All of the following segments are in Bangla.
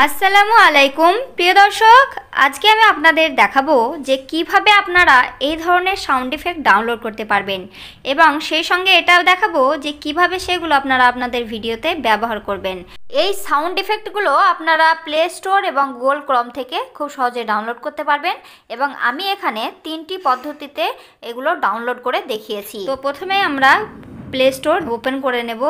আসসালামু আলাইকুম প্রিয় দর্শক, আজকে আমি আপনাদের দেখাবো যে কিভাবে আপনারা এই ধরনের সাউন্ড ইফেক্ট ডাউনলোড করতে পারবেন এবং সেই সঙ্গে এটাও দেখাবো যে কিভাবে সেগুলো আপনারা আপনাদের ভিডিওতে ব্যবহার করবেন। এই সাউন্ড ইফেক্টগুলো আপনারা প্লে স্টোর এবং গুগল ক্রোম থেকে খুব সহজে ডাউনলোড করতে পারবেন এবং আমি এখানে 3টি পদ্ধতিতে এগুলো ডাউনলোড করে দেখিয়েছি। তো প্রথমে আমরা প্লে স্টোর ওপেন করে নেব।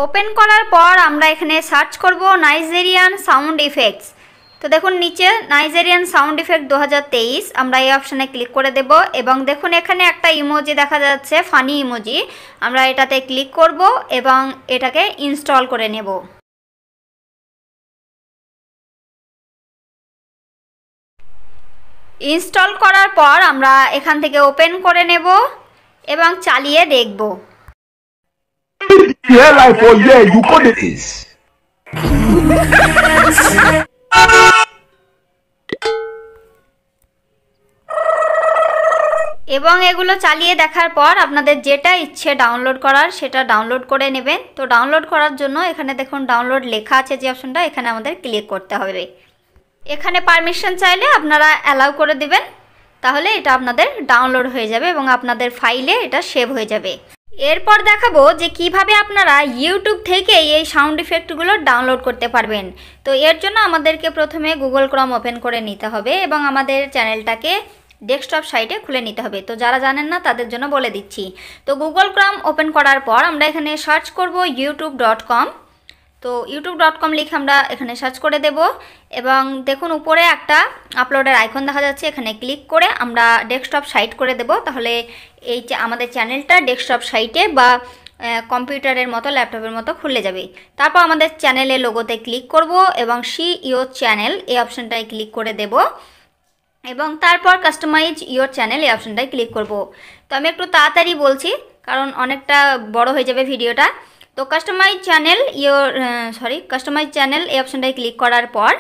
ওপেন করার পর আমরা এখানে সার্চ করব নাইজেরিয়ান সাউন্ড ইফেক্টস। তো দেখুন নিচে নাইজেরিয়ান সাউন্ড ইফেক্ট 2023, আমরা এই অপশানে ক্লিক করে দেব এবং দেখুন এখানে একটা ইমোজি দেখা যাচ্ছে, ফানি ইমোজি। আমরা এটাতে ক্লিক করব এবং এটাকে ইনস্টল করে নেব। ইনস্টল করার পর আমরা এখান থেকে ওপেন করে নেব এবং চালিয়ে দেখব। Yeah, like for yeah, you put it is. এবং এগুলো চালিয়ে দেখার পর আপনাদের যেটা ইচ্ছে ডাউনলোড করার সেটা ডাউনলোড করে নেবেন। তো ডাউনলোড করার জন্য এখানে দেখুন ডাউনলোড লেখা আছে যে অপশনটা, এখানে আমাদের ক্লিক করতে হবে। এখানে পারমিশন চাইলে আপনারা অ্যালাউ করে দিবেন, তাহলে এটা আপনাদের ডাউনলোড হয়ে যাবে এবং আপনাদের ফাইলে এটা সেভ হয়ে যাবে। এরপর দেখাবো যে কিভাবে আপনারা ইউটিউব থেকে এই সাউন্ড ইফেক্টগুলো ডাউনলোড করতে পারবেন। তো এর জন্য আমাদেরকে প্রথমে গুগল ক্রোম ওপেন করে নিতে হবে এবং আমাদের চ্যানেলটাকে ডেস্কটপ সাইটে খুলে নিতে হবে। তো যারা জানেন না তাদের জন্য বলে দিচ্ছি। তো গুগল ক্রোম ওপেন করার পর আমরা এখানে সার্চ করব youtube.com। তো youtube.com লিখে আমরা এখানে সার্চ করে দেব এবং দেখুন উপরে একটা আপলোডের আইকন দেখা যাচ্ছে, এখানে ক্লিক করে আমরা ডেস্কটপ সাইট করে দেব। তাহলে এই যে আমাদের চ্যানেলটা ডেস্কটপ সাইটে বা কম্পিউটারের মতো ল্যাপটপের মতো খুলে যাবে। তারপর আমাদের চ্যানেলের লোগোতে ক্লিক করব এবং সি ইওর চ্যানেল এই অপশানটায় ক্লিক করে দেব এবং তারপর কাস্টমাইজ ইওর চ্যানেল এই অপশানটায় ক্লিক করব। তো আমি একটু তাড়াতাড়ি বলছি কারণ অনেকটা বড় হয়ে যাবে ভিডিওটা। তো কাস্টমাইজ চ্যানেল এই অপশানটায় ক্লিক করার পর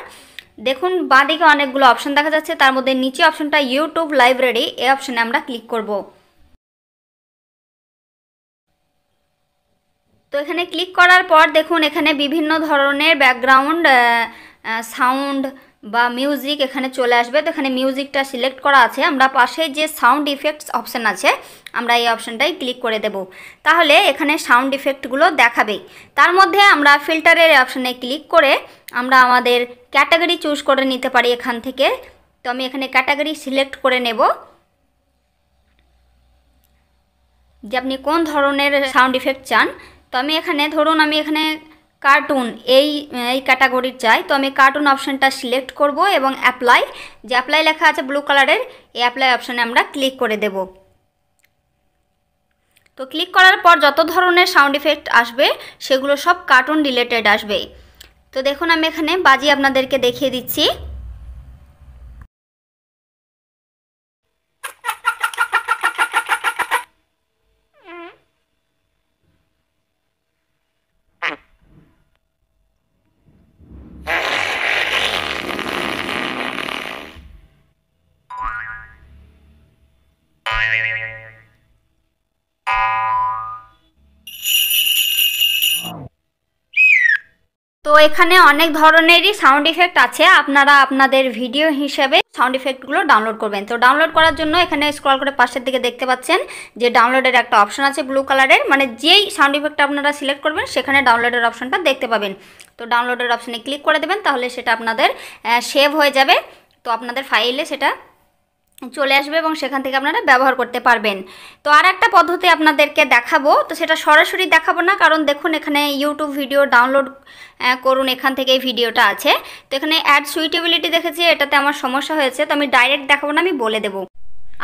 দেখুন বাঁদিকে অনেকগুলো অপশান দেখা যাচ্ছে, তার মধ্যে নিচে অপশানটা ইউটিউব লাইব্রেরি এই অপশানে আমরা ক্লিক করব। তো এখানে ক্লিক করার পর দেখুন এখানে বিভিন্ন ধরনের ব্যাকগ্রাউন্ড সাউন্ড বা মিউজিক এখানে চলে আসবে। তো এখানে মিউজিকটা সিলেক্ট করা আছে, আমরা পাশে যে সাউন্ড ইফেক্টস অপশান আছে আমরা এই অপশানটাই ক্লিক করে দেব, তাহলে এখানে সাউন্ড ইফেক্টগুলো দেখাবে। তার মধ্যে আমরা ফিল্টারের অপশানে ক্লিক করে আমরা আমাদের ক্যাটাগরি চুজ করে নিতে পারি এখান থেকে। তো আমি এখানে ক্যাটাগরি সিলেক্ট করে নেব যে আপনি কোন ধরনের সাউন্ড ইফেক্ট চান। তো আমি এখানে ধরুন আমি এখানে কার্টুন এই ক্যাটাগরির চাই। তো আমি কার্টুন অপশানটা সিলেক্ট করব এবং অ্যাপ্লাই, যে অ্যাপ্লাই লেখা আছে ব্লু কালারের এই অ্যাপ্লাই অপশানে আমরা ক্লিক করে দেব। তো ক্লিক করার পর যত ধরনের সাউন্ড ইফেক্ট আসবে সেগুলো সব কার্টুন রিলেটেড আসবে। তো দেখুন আমি এখানে বাজিয়ে আপনাদেরকে দেখিয়ে দিচ্ছি। তো এখানে অনেক ধরনেরই সাউন্ড ইফেক্ট আছে, আপনারা আপনাদের ভিডিও হিসেবে সাউন্ড ইফেক্টগুলো ডাউনলোড করবেন। তো ডাউনলোড করার জন্য এখানে স্ক্রল করে পাশের দিকে দেখতে পাচ্ছেন যে ডাউনলোডের একটা অপশন আছে ব্লু কালারের, মানে যেই সাউন্ড ইফেক্টটা আপনারা সিলেক্ট করবেন সেখানে ডাউনলোডের অপশনটা দেখতে পাবেন। তো ডাউনলোডের অপশানে ক্লিক করে দেবেন, তাহলে সেটা আপনাদের সেভ হয়ে যাবে। তো আপনাদের ফাইলে সেটা চলে আসবে এবং সেখান থেকে আপনারা ব্যবহার করতে পারবেন। তো আর একটা পদ্ধতি আপনাদেরকে দেখাবো, তো সেটা সরাসরি দেখাবো না কারণ দেখুন এখানে ইউটিউব ভিডিও ডাউনলোড করুন, এখান থেকে এই ভিডিওটা আছে। তো এখানে অ্যাড সুইটেবিলিটি দেখেছি, এটাতে আমার সমস্যা হয়েছে, তো আমি ডাইরেক্ট দেখাবো না, আমি বলে দেবো।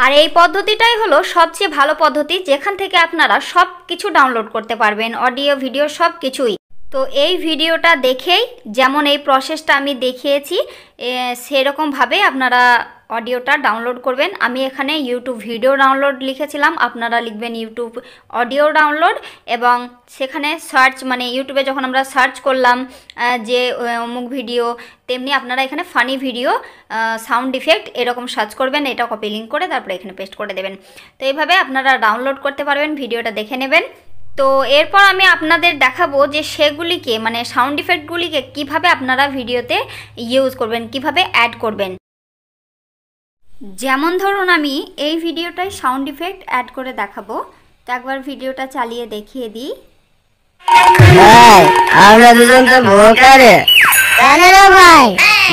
আর এই পদ্ধতিটাই হলো সবচেয়ে ভালো পদ্ধতি, যেখান থেকে আপনারা সব কিছু ডাউনলোড করতে পারবেন, অডিও ভিডিও সব কিছুই। তো এই ভিডিওটা দেখেই যেমন এই প্রসেসটা আমি দেখিয়েছি সেরকমভাবে আপনারা অডিওটা ডাউনলোড করবেন। আমি এখানে ইউটিউব ভিডিও ডাউনলোড লিখেছিলাম, আপনারা লিখবেন ইউটিউব অডিও ডাউনলোড, এবং সেখানে সার্চ মানে ইউটিউবে যখন আমরা সার্চ করলাম যে অমুক ভিডিও, তেমনি আপনারা এখানে ফানি ভিডিও সাউন্ড ইফেক্ট এরকম সার্চ করবেন, এটা কপি লিঙ্ক করে তারপরে এখানে পেস্ট করে দেবেন। তো এইভাবে আপনারা ডাউনলোড করতে পারবেন, ভিডিওটা দেখে নেবেন। তো এরপর আমি আপনাদের দেখাবো যে সেগুলিকে মানে সাউন্ড ইফেক্টগুলিকে কিভাবে আপনারা ভিডিওতে ইউজ করবেন, কিভাবে অ্যাড করবেন। যেমন ধরুন আমি এই ভিডিওটায় সাউন্ড ইফেক্ট অ্যাড করে দেখাবো, তো একবার ভিডিওটা চালিয়ে দেখিয়ে দিই। আমরা দুজন তো বোকা রে। কেন রে ভাই,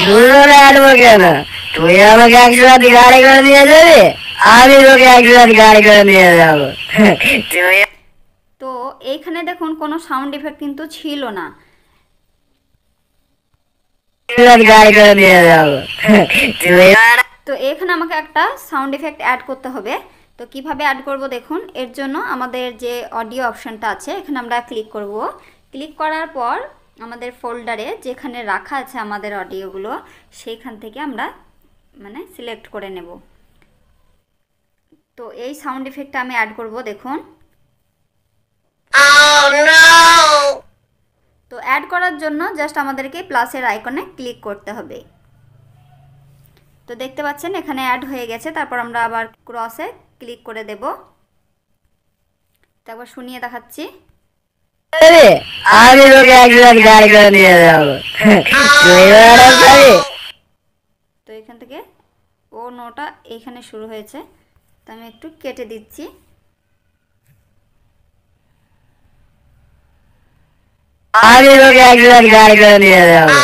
দুজনে আটবো কেন? তুই আমাকে একসাথে গাড়ি করে নিয়ে যাবি, আমি তোকে একসাথে গাড়ি করে নিয়ে যাবো। তো এইখানে দেখুন কোনো সাউন্ড ইফেক্ট কিন্তু ছিল না। গাড়ি করে নিয়ে যাবো। তো এখানে আমাকে একটা সাউন্ড ইফেক্ট অ্যাড করতে হবে। তো কিভাবে অ্যাড করব দেখুন। এর জন্য আমাদের যে অডিও অপশনটা আছে এখানে আমরা ক্লিক করব। ক্লিক করার পর আমাদের ফোল্ডারে যেখানে রাখা আছে আমাদের অডিওগুলো সেইখান থেকে আমরা মানে সিলেক্ট করে নেব। তো এই সাউন্ড ইফেক্টটা আমি অ্যাড করব দেখুন। তো অ্যাড করার জন্য জাস্ট আমাদেরকে প্লাসের আইকনে ক্লিক করতে হবে। তো দেখতে পাচ্ছেন এখানে অ্যাড হয়ে গেছে। তারপর আমরা আবার ক্রসে ক্লিক করে দেব। তারপর শুনিয়ে দেখাচ্ছি। আমি তোকে একসাথে গাড়ি করে নিয়ে যাবো। তো এখান থেকে ও নোটা এইখানে শুরু হয়েছে, তো আমি একটু কেটে দিচ্ছি। আমি তোকে একসাথে গাড়ি করে নিয়ে যাবো।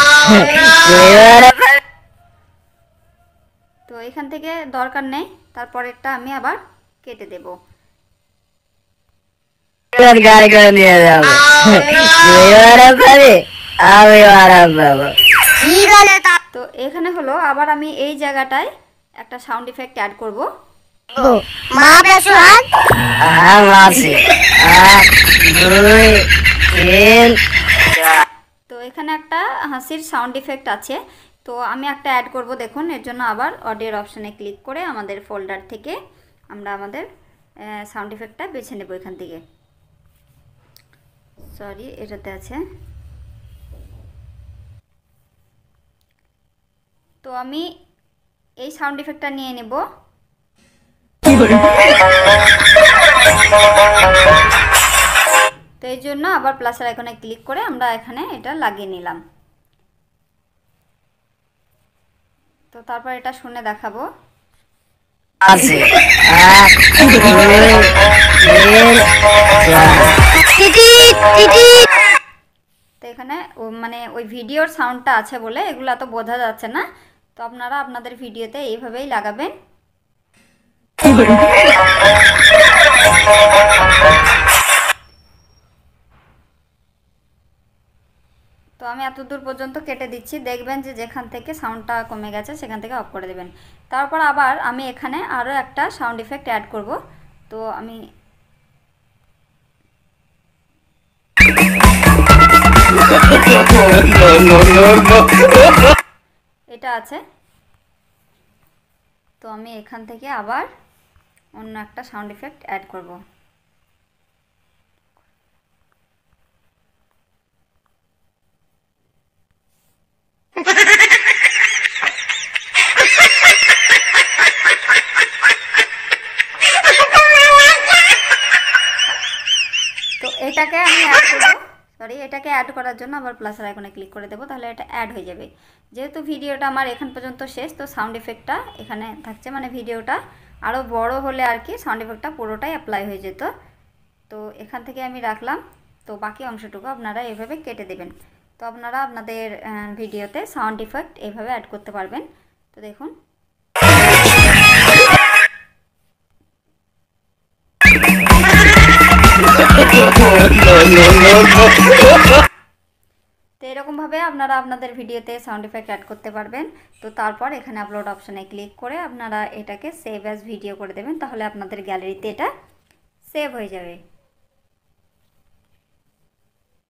তো এখান থেকে দরকার নেই, তারপরেরটা আমি আবার কেটে দেব। গাড়ি করে নিয়ে যাবো। তো এখানে হলো আবার আমি এই জায়গাটায় একটা সাউন্ড ইফেক্ট অ্যাড করব। তো এখানে একটা হাসির সাউন্ড ইফেক্ট আছে, তো আমি একটা অ্যাড করব দেখুন। এর জন্য আবার অডিওর অপশানে ক্লিক করে আমাদের ফোল্ডার থেকে আমরা আমাদের সাউন্ড ইফেক্টটা বেছে নেব এখান থেকে। সরি, এটাতে আছে। তো আমি এই সাউন্ড ইফেক্টটা নিয়ে নেব। তো এই জন্য আবার প্লাসের আইকনে ক্লিক করে আমরা এখানে এটা লাগিয়ে নিলাম। তো তারপর এটা শুনে দেখাবো। তো এখানে মানে ওই ভিডিওর সাউন্ডটা আছে বলে এগুলো এত বোঝা যাচ্ছে না। তো আপনারা আপনাদের ভিডিওতে এইভাবেই লাগাবেন। তো আমি এত দূর পর্যন্ত কেটে দিচ্ছি, দেখবেন যে যেখান থেকে সাউন্ডটা কমে গেছে সেখান থেকে অফ করে দেবেন। তারপর আবার আমি এখানে আরও একটা সাউন্ড ইফেক্ট অ্যাড করব। তো আমি এটা আছে, তো আমি এখান থেকে আবার অন্য একটা সাউন্ড ইফেক্ট অ্যাড করব। তো এটাকে আমি অ্যাড করব। সরি, এটাকে অ্যাড করার জন্য আবার প্লাসের আইকনে ক্লিক করে দেবো, তাহলে এটা অ্যাড হয়ে যাবে। যেহেতু ভিডিওটা আমার এখান পর্যন্ত শেষ, তো সাউন্ড ইফেক্টটা এখানে থাকছে, মানে ভিডিওটা আরও বড় হলে আর কি সাউন্ড ইফেক্টটা পুরোটাই অ্যাপ্লাই হয়ে যেত। তো এখান থেকে আমি রাখলাম। তো বাকি অংশটুকু আপনারা এভাবে কেটে দেবেন। তো আপনারা আপনাদের ভিডিওতে সাউন্ড ইফেক্ট এইভাবে অ্যাড করতে পারবেন। তো দেখুন, তো এরকমভাবে আপনারা আপনাদের ভিডিওতে সাউন্ড ইফেক্ট অ্যাড করতে পারবেন। তো তারপর এখানে আপলোড অপশানে ক্লিক করে আপনারা এটাকে সেভ অ্যাজ ভিডিও করে দেবেন, তাহলে আপনাদের গ্যালারিতে এটা সেভ হয়ে যাবে।